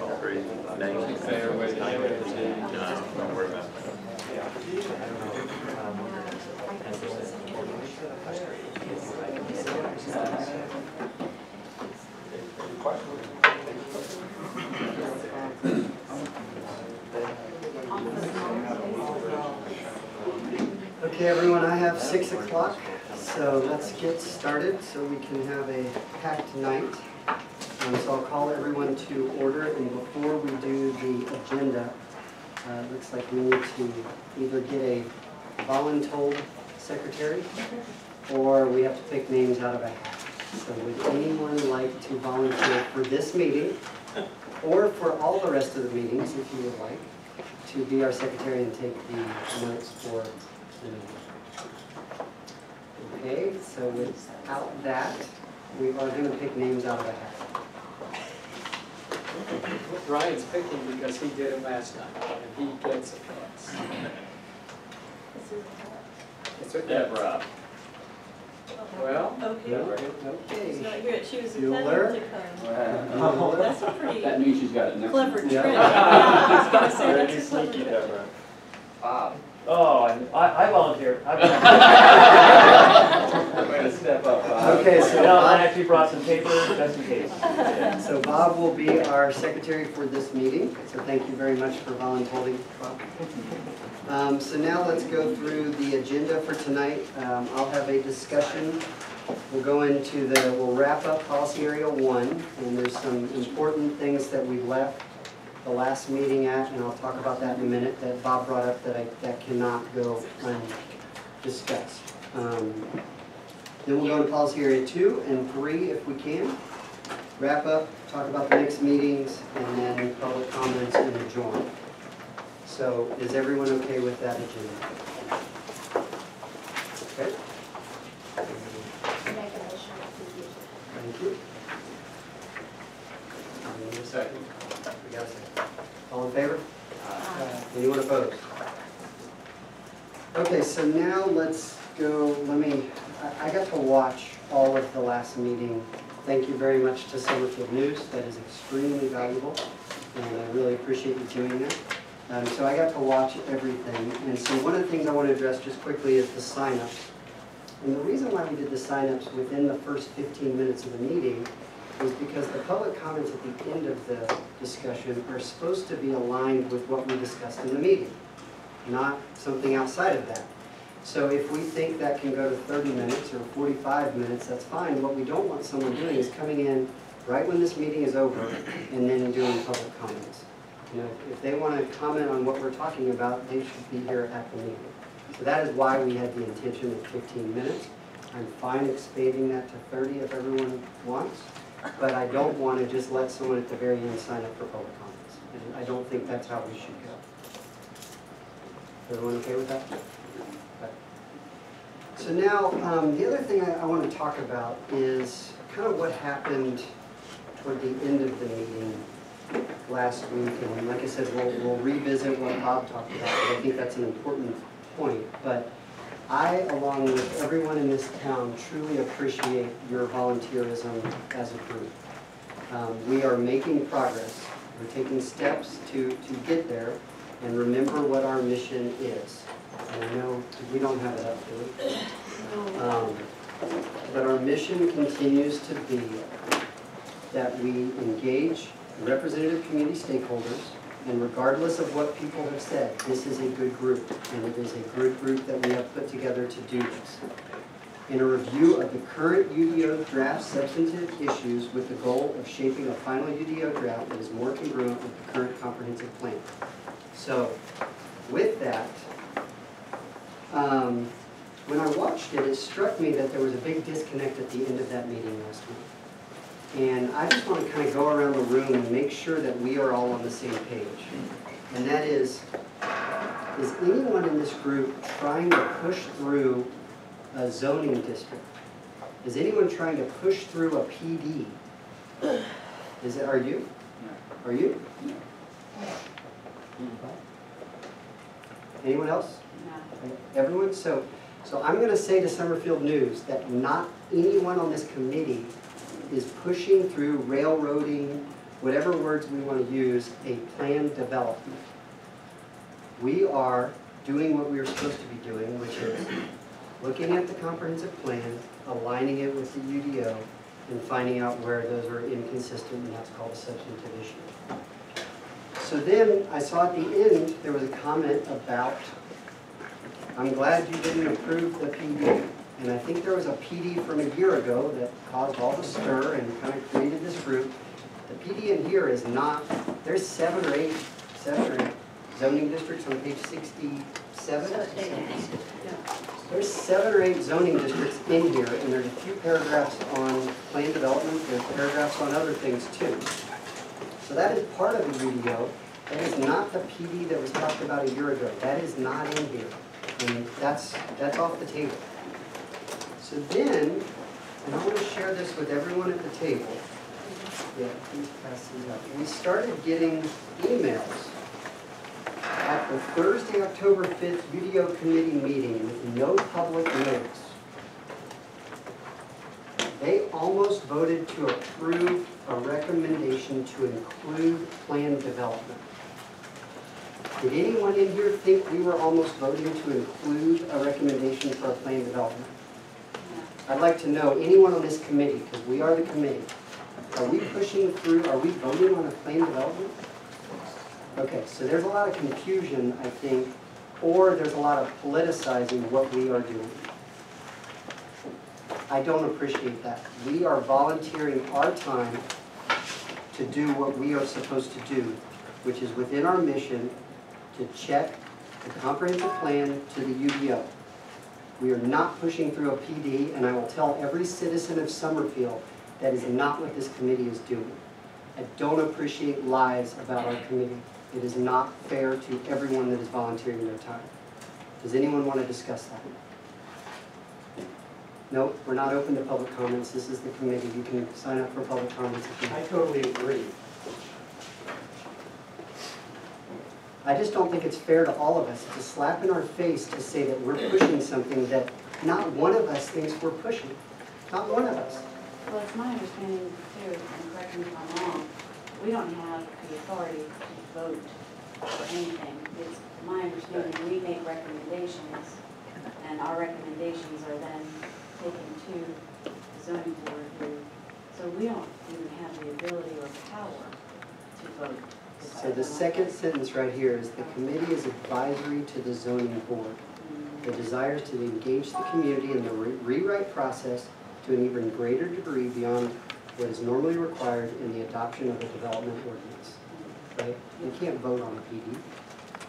all three names. Don't worry about that. Okay, everyone, I have 6 o'clock, so let's get started so we can have a packed night. So I'll call everyone to order, and before we do the agenda, it looks like we need to either get a voluntold secretary or we have to pick names out of a hat. So would anyone like to volunteer for this meeting or for all the rest of the meetings, if you would like, to be our secretary and take the notes for the meeting? Okay, so without that, we are going to pick names out of a hat. Ryan's picking because he did it last time, and he gets a pass. It's a Deborah. Well, Okay. Okay. She's not here. She was Bueller? intending to come. That's a pretty That means she's got it next clever one. trick. Yeah. Yeah, I was going to say Very that's a clever sneaky, trick. Deborah. Bob. Oh, I volunteer. Way to step up, Bob. Okay, so No, I Bob, actually brought some paper just in case. so Bob will be our secretary for this meeting, so thank you very much for volunteering, Bob. So now let's go through the agenda for tonight. I'll have a discussion. We'll wrap up policy area 1, and there's some important things that we left the last meeting at, and I'll talk about that in a minute, that Bob brought up that cannot go undiscussed. Then we'll go to policy area 2 and 3 if we can. Wrap up, talk about the next meetings, and then public comments and adjourn. So is everyone okay with that agenda? Okay? Thank you. We need a second. We got a second. All in favor? Anyone opposed? Okay, so now let's go, I got to watch all of the last meeting. Thank you very much to Summerfield News. That is extremely valuable, and I really appreciate you doing that. So I got to watch everything, and so one of the things I want to address just quickly is the sign-ups. And the reason why we did the sign-ups within the first 15 minutes of the meeting is because the public comments at the end of the discussion are supposed to be aligned with what we discussed in the meeting, not something outside of that. So if we think that can go to 30 minutes or 45 minutes, that's fine. What we don't want someone doing is coming in right when this meeting is over and then doing public comments. You know, if they want to comment on what we're talking about, they should be here at the meeting. So that is why we had the intention of 15 minutes. I'm fine expanding that to 30 if everyone wants, but I don't want to just let someone at the very end sign up for public comments. And I don't think that's how we should go. Everyone okay with that? Okay. So now, the other thing I want to talk about is kind of what happened toward the end of the meeting last week. And like I said, we'll revisit what Bob talked about, because I think that's an important point. But I, along with everyone in this town, truly appreciate your volunteerism as a group. We are making progress. We're taking steps to get there and remember what our mission is. And I know we don't have it up, do we? But our mission continues to be that we engage representative community stakeholders, and regardless of what people have said, this is a good group, and it is a good group that we have put together to do this. In a review of the current UDO draft substantive issues with the goal of shaping a final UDO draft that is more congruent with the current comprehensive plan. So, with that, when I watched it, it struck me that there was a big disconnect at the end of that meeting last week. And I just want to kind of go around the room and make sure that we are all on the same page. And that is anyone in this group trying to push through a zoning district? Is anyone trying to push through a PD? Are you? Are you? Anyone else? No. Everyone? So I'm going to say to Summerfield News that not anyone on this committee is pushing through railroading whatever words we want to use, a plan development. We are doing what we are supposed to be doing, which is looking at the comprehensive plan, aligning it with the UDO, and finding out where those are inconsistent, and that's called a substantive issue. So then I saw at the end, there was a comment about, I'm glad you didn't approve the PD. And I think there was a PD from a year ago that caused all the stir and kind of created this group. The PD in here is not, there's seven or eight zoning districts on page 67. There's 7 or 8 zoning districts in here, and there's a few paragraphs on plan development, there's paragraphs on other things too. So that is part of the UDO. That is not the PD that was talked about a year ago. That is not in here. And that's off the table. So then, and I want to share this with everyone at the table. Yeah, please pass these out. We started getting emails at the Thursday, October 5th UDO committee meeting with no public notice. They almost voted to approve a recommendation to include plan development. Did anyone in here think we were almost voting to include a recommendation for a plan development? I'd like to know, anyone on this committee, because we are the committee, are we pushing through, are we voting on a plan development? Okay, so there's a lot of confusion, I think, or there's a lot of politicizing what we are doing. I don't appreciate that. We are volunteering our time to do what we are supposed to do, which is within our mission to check the comprehensive plan to the UDO. We are not pushing through a PD, and I will tell every citizen of Summerfield that is not what this committee is doing. I don't appreciate lies about our committee. It is not fair to everyone that is volunteering their time. Does anyone want to discuss that? Nope, we're not open to public comments. This is the committee. You can sign up for public comments if you I want. totally agree. I just don't think it's fair to all of us to slap in our face to say that we're pushing something that not one of us thinks we're pushing. Not one of us. Well, it's my understanding too, and correct me if I'm wrong, we don't have the authority to vote for anything. It's my understanding we make recommendations, and our recommendations are then taken to the zoning board who, so we don't even have the ability or power to vote. So the second sentence right here is the committee is advisory to the zoning board. The desire is to engage the community in the rewrite process to an even greater degree beyond what is normally required in the adoption of a development ordinance. Right? You can't vote on a PD.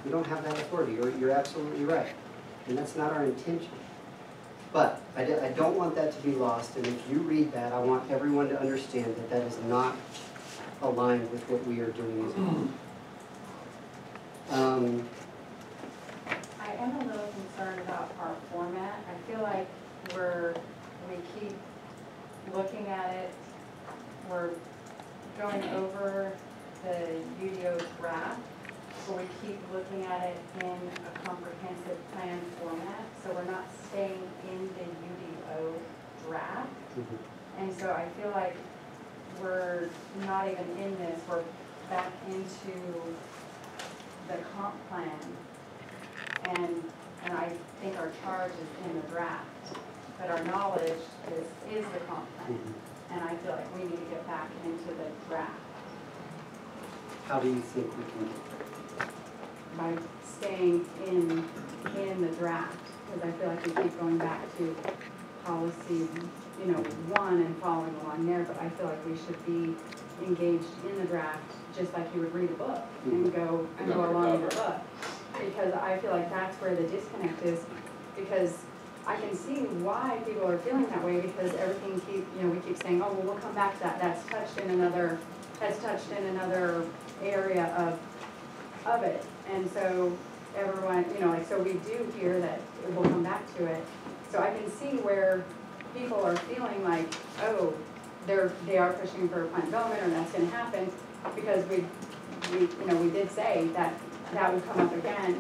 We don't have that authority. You're absolutely right. And that's not our intention. But I don't want that to be lost, and if you read that, I want everyone to understand that that is not aligned with what we are doing as well. I am a little concerned about our format. I feel like we keep looking at it, we're going over the UDO draft, so we keep looking at it in a comprehensive plan format, so we're not staying in the UDO draft. And so I feel like we're not even in this, we're back into the comp plan. And I think our charge is in the draft, but our knowledge is the comp plan. And I feel like we need to get back into the draft How do you think we can do by staying in the draft. Because I feel like we keep going back to policy, 1 and following along there, but I feel like we should be engaged in the draft just like you would read a book and go along with the book. Because I feel like that's where the disconnect is, because I can see why people are feeling that way, because everything we keep saying, oh, well, we'll come back to that. That's touched in another area of it. And so everyone, so we do hear that we'll come back to it. So I can see where people are feeling like, oh, they are pushing for plan development, or that's going to happen, because we did say that would come up again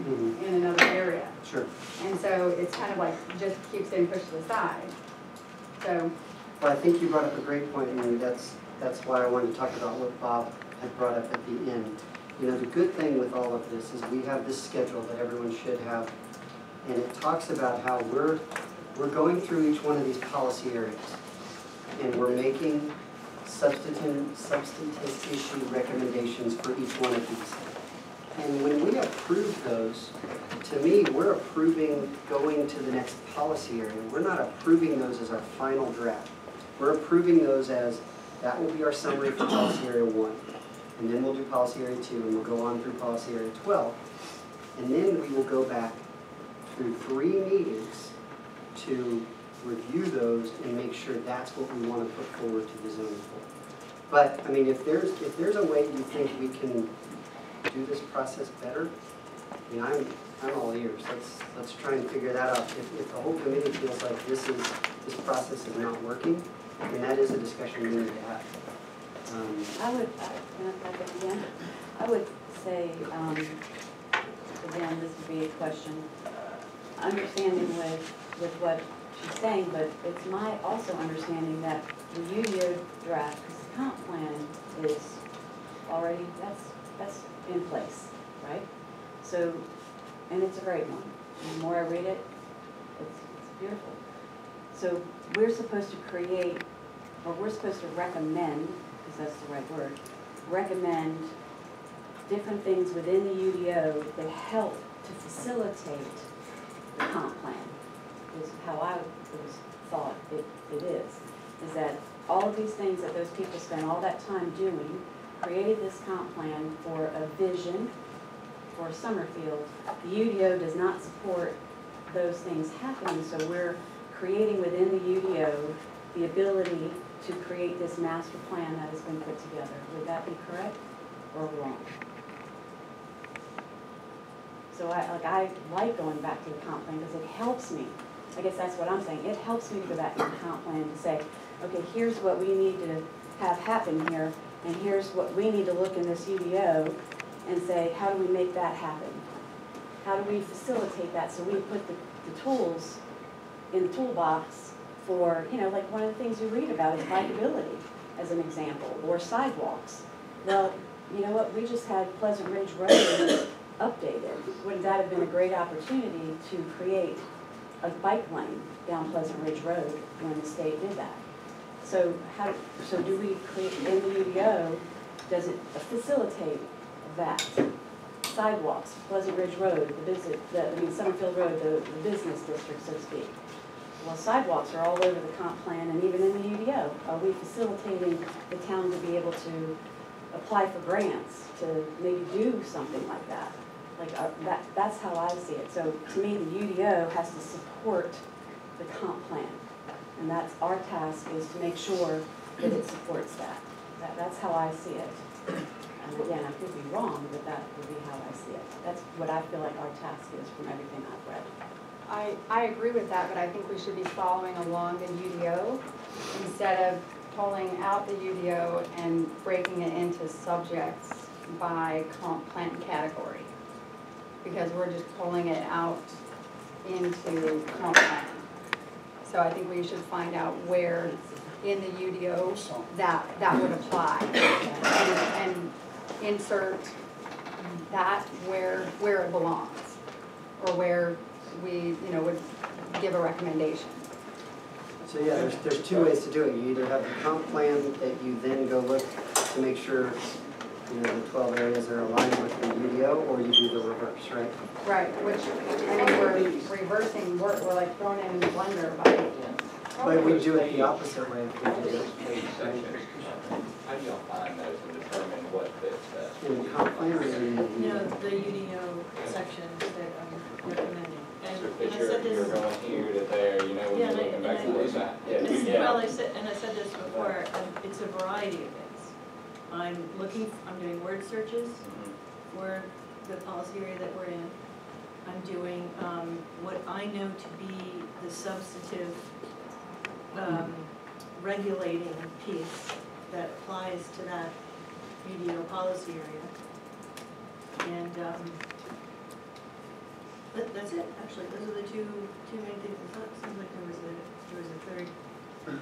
in another area. Sure. And so it's kind of like just keeps getting pushed to the side. So. Well, I think you brought up a great point, and that's why I wanted to talk about what Bob had brought up at the end. You know, the good thing with all of this is we have this schedule that everyone should have, and it talks about how we're going through each one of these policy areas, and we're making substantive issue recommendations for each one of these. And when we approve those, to me, we're approving going to the next policy area. We're not approving those as our final draft. We're approving those as, that will be our summary for policy area 1. And then we'll do policy area 2, and we'll go on through policy area 12. And then we will go back through 3 meetings to review those and make sure that's what we want to put forward to the zoning board. But, I mean, if there's a way you think we can do this process better, I mean, I'm all ears. Let's try and figure that out. If the whole committee feels like this process is not working, then that is a discussion we need to have. I would say, again, this would be a question, understanding with what she's saying, but it's my also understanding that the UDO draft, because the comp plan is already, that's in place, right? So, and it's a great one. The more I read it, it's beautiful. So we're supposed to create, or we're supposed to recommend, because that's the right word, recommend different things within the UDO that help to facilitate the comp plan, is how I was thought it is that all of these things that those people spent all that time doing created this comp plan for a vision for Summerfield. The UDO does not support those things happening, so we're creating within the UDO the ability to create this master plan that has been put together. Would that be correct or wrong? So I like going back to the comp plan because it helps me. I guess that's what I'm saying. It helps me to go back to the comp plan to say, okay, here's what we need to have happen here, and here's what we need to look in this UDO and say, how do we make that happen? How do we facilitate that so we put the tools in the toolbox for, you know, like one of the things you read about is bikeability, as an example, or sidewalks. Well, you know what, we just had Pleasant Ridge Road updated. Wouldn't that have been a great opportunity to create a bike lane down Pleasant Ridge Road when the state did that? So so do we create, in the UDO, does it facilitate that? Sidewalks, Pleasant Ridge Road, Summerfield Road, the business district, so to speak. Well, sidewalks are all over the comp plan and even in the UDO. Are we facilitating the town to be able to apply for grants to maybe do something like that? Like that's how I see it. So to me, the UDO has to support the comp plan. And that's our task, is to make sure that it supports that. That's how I see it. And again, I could be wrong, but that would be how I see it. That's what I feel like our task is from everything I've read. I agree with that, but I think we should be following along the UDO instead of pulling out the UDO and breaking it into subjects by comp plan category. Because we're just pulling it out into comp plan. So I think we should find out where in the UDO that would apply and insert that where it belongs, or where we, you know, would give a recommendation. So yeah, there's 2 ways to do it. You either have the comp plan that you then go look to make sure, you know, the 12 areas are aligned with the UDO, or you do the reverse, right? Right, which, I mean, we're reversing, we're like throwing it in the blender by. But we do it the opposite way if we do it. How do y'all find those and determine what fits that? In the comp plan or in the No, UDO? the UDO sections that I'm recommending. And So I if said you're this, going here to there, you know, when Yeah, you're looking back to the side. well, I said this before, it's a variety of things. I'm doing word searches for the policy area that we're in. I'm doing what I know to be the substantive regulating piece that applies to that UDO policy area. And that's it, actually. Those are the two main things. It seems like there was a third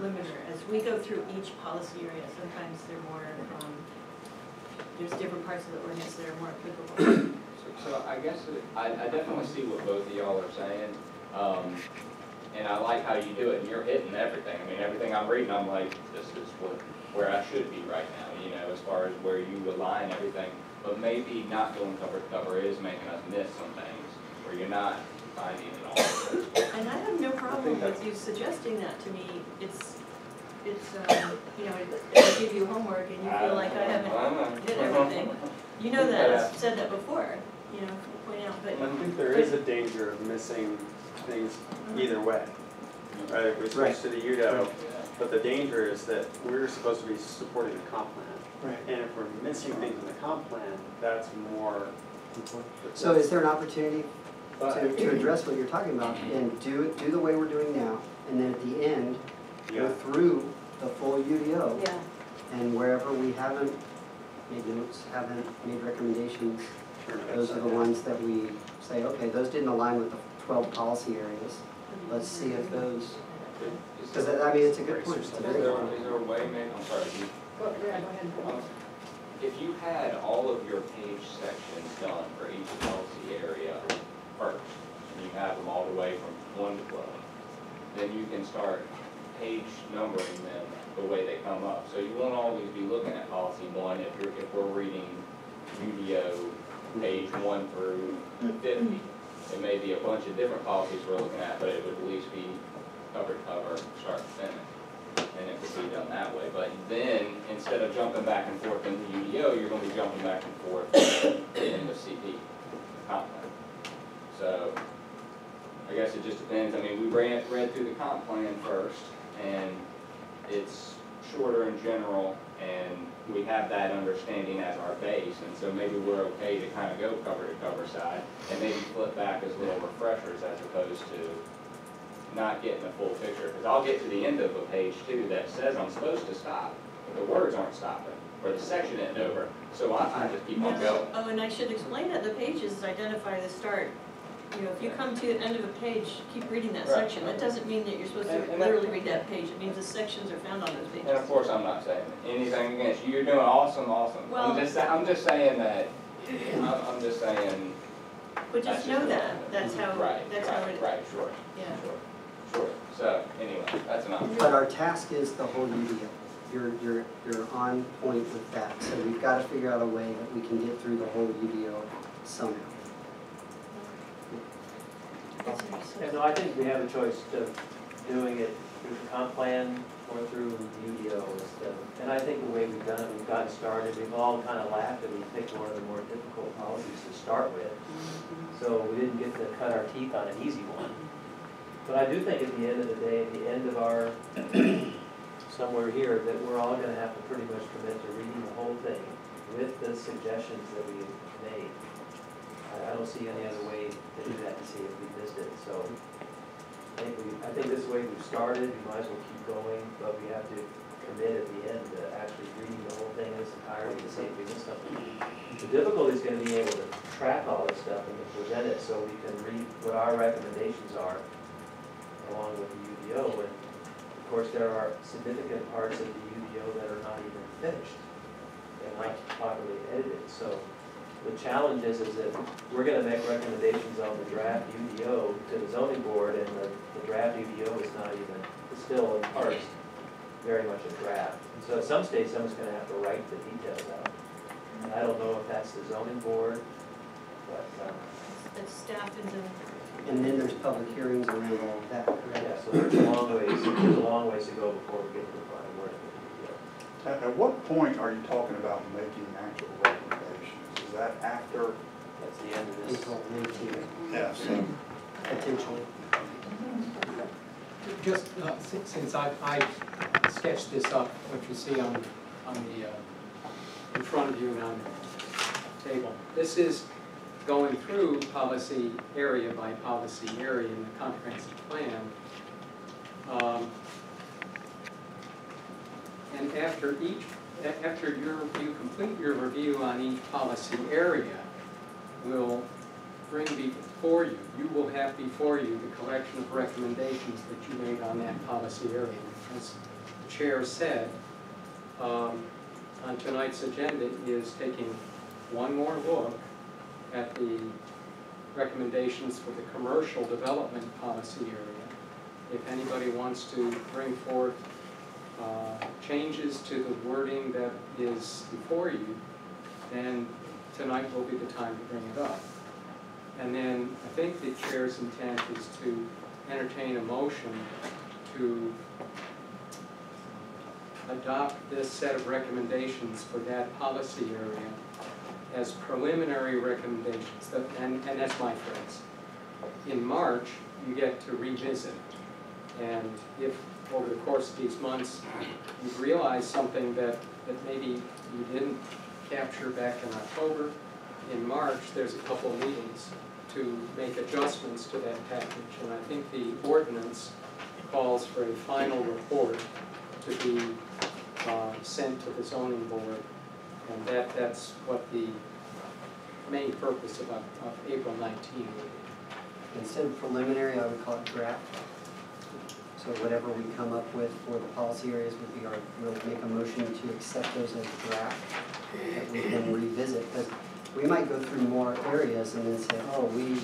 limiter. As we go through each policy area, sometimes they're more there's different parts of the ordinance that are more applicable. So I guess I definitely see what both of y'all are saying. And I like how you do it, and you're hitting everything. I mean, everything I'm reading, I'm like, this is where I should be right now, you know, as far as where you align everything. But maybe not going cover to cover is making us miss some things, where you're not finding it all. And I have no problem with you suggesting that to me. It's you know, I give you homework and you feel like I haven't hit everything. You know that, I've said that before, you know, point out, but. I think there is a danger of missing things either way. Right, if we switch to the UDO, but the danger is that we're supposed to be supporting the comp plan. Right. And if we're missing things in the comp plan, that's more. So is there an opportunity to address what you're talking about and do the way we're doing now, and then at the end, go through the full UDO, Yeah. and wherever we haven't made notes, haven't made recommendations, those are the ones that we say, okay, those didn't align with the 12 policy areas. Let's see if those, because I mean, it's a good point. It's a Is very there good point. a way, maybe, I'm sorry, if you had all of your page sections done for each policy area first, and you have them all the way from 1 to 12, then you can start page numbering them the way they come up. So you won't always be looking at policy 1 if we're reading UDO page 1 through 50. It may be a bunch of different policies we're looking at, but it would at least be cover to cover, start to finish. And it could be done that way. But then, instead of jumping back and forth in the UDO, you're going to be jumping back and forth in the CP, comp plan. So, I guess it just depends. I mean, we read through the comp plan first, and it's shorter in general, and we have that understanding as our base, and so maybe we're okay to kind of go cover to cover side, and maybe flip back as little refreshers as opposed to not getting the full picture. Because I'll get to the end of a page too that says I'm supposed to stop, but the words aren't stopping, or the section isn't over, so I just keep on going. Oh, and I should explain that the pages identify the start. You know, if you come to the end of a page, keep reading that section. That doesn't mean that you're supposed to And literally read that page. It means the sections are found on those pages. And of course, I'm not saying anything against you. You're doing awesome, awesome. Well- I'm just saying that. I'm just saying. But just know that. That's how. Right. That's how it. Right. Sure. Yeah. Sure. So anyway, that's enough. But our task is the whole UDO. You're on point with that. So we've got to figure out a way that we can get through the whole UDO somehow. And so I think we have a choice of doing it through the comp plan or through the UDO instead. And I think the way we've done it, we've gotten started, we've all kind of laughed that we picked one of the more difficult policies to start with. So we didn't get to cut our teeth on an easy one. But I do think at the end of the day, at the end of our, somewhere here, that we're all gonna have to pretty much commit to reading the whole thing with the suggestions that we made. I don't see any other way to do that to see if we missed it, so I think this way we've started, we might as well keep going, but we have to commit at the end to actually reading the whole thing in its entirety to see if we missed something. The difficulty is gonna be able to track all this stuff and to present it so we can read what our recommendations are along with the UDO, and of course there are significant parts of the UDO that are not even finished and not properly edited, so the challenge is that we're gonna make recommendations on the draft UDO to the zoning board, and the draft UDO is not even, it's still in parts, very much a draft. And so at some stage, someone's gonna have to write the details out. And I don't know if that's the zoning board, but, It's staff And then there's public hearings around all of that, correct? yeah, so there's a long ways to go before we get to the final word of the UDO. At what point are you talking about making actual recommendations? Is that after? That's the end of this. April 19th, Yes. potentially. Just since I sketched this up, what you see on the, in front of you and on the table. This is going through policy area by policy area in the comprehensive plan. And after you complete your review on each policy area, we'll bring before you, you will have before you the collection of recommendations that you made on that policy area. As the chair said, on tonight's agenda is taking one more look at the recommendations for the commercial development policy area. If anybody wants to bring forth changes to the wording that is before you, then tonight will be the time to bring it up. And then I think the chair's intent is to entertain a motion to adopt this set of recommendations for that policy area as preliminary recommendations, and that's my phrase. In March, you get to revisit, and if over the course of these months you've realized something that maybe you didn't capture back in October, in March there's a couple of meetings to make adjustments to that package, and I think the ordinance calls for a final report to be sent to the zoning board, and that's what the main purpose of April 19 will be. Instead of preliminary, I would call it draft. So whatever we come up with for the policy areas would be we'll make a motion to accept those as draft that we then revisit. Because we might go through more areas and then say, oh, we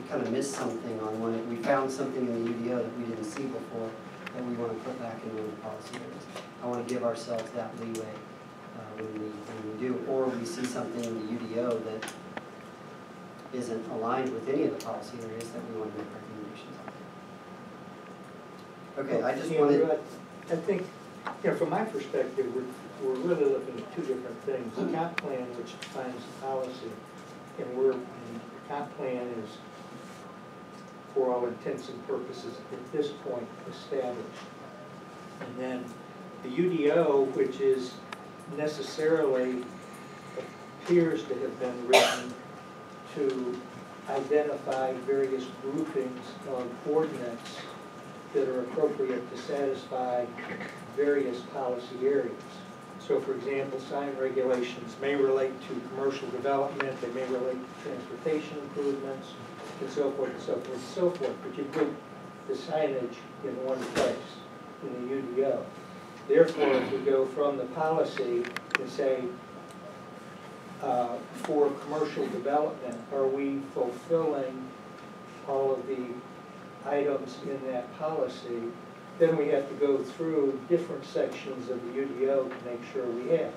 kind of missed something on one. We found something in the UDO that we didn't see before that we want to put back in one of the policy areas. I want to give ourselves that leeway when we do. Or we see something in the UDO that isn't aligned with any of the policy areas that we want to make recommendations on. Okay, I just wanted... I think, from my perspective, we're really looking at two different things. The comp plan, which defines the policy, and the comp plan is, for all intents and purposes, at this point, established. And then the UDO, which is necessarily appears to have been written to identify various groupings of ordinance that are appropriate to satisfy various policy areas. So for example, sign regulations may relate to commercial development, they may relate to transportation improvements, and so forth and so forth and so forth. But you group the signage in one place, in the UDO. Therefore, if we go from the policy and say, for commercial development, are we fulfilling all of the items in that policy? Then we have to go through different sections of the UDO to make sure we have.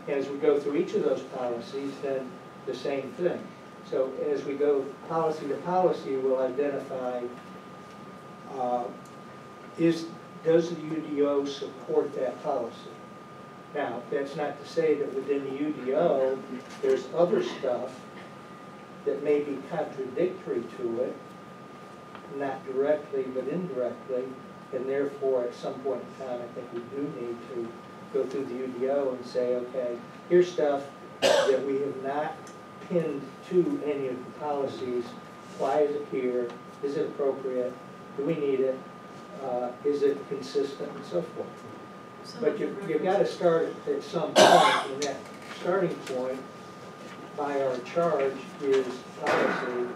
As we go through each of those policies, then the same thing. So as we go policy to policy, we'll identify, does the UDO support that policy? Now, that's not to say that within the UDO, there's other stuff that may be contradictory to it, not directly but indirectly, and therefore at some point in time, I think we do need to go through the UDO and say, okay, here's stuff that we have not pinned to any of the policies. Why is it here? Is it appropriate? Do we need it? Is it consistent, and so forth? But you've got to start at some point, and that starting point by our charge is policy,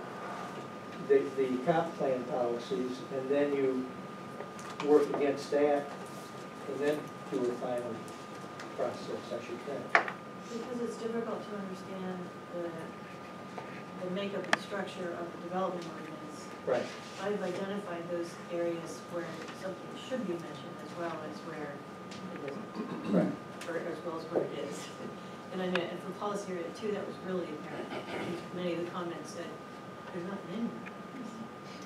the comp plan policies, and then you work against that, and then do a final process, I should think. Because it's difficult to understand the makeup and structure of the development ordinance. Right. I've identified those areas where something should be mentioned as well as where it isn't. Right. Or as well as where it is. And I know, and for policy area 2, that was really apparent. Many of the comments said, there's nothing in there.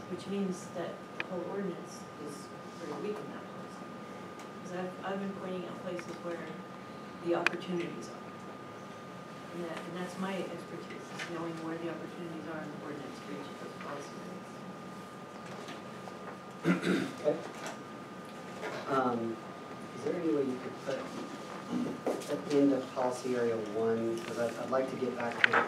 Which means that the whole ordinance is very weak in that policy. Because I've been pointing out places where the opportunities are. And that's my expertise, is knowing where the opportunities are in the ordinance for each of those policy areas. Okay. Is there any way you could put at the end of policy area 1, because I'd like to get back to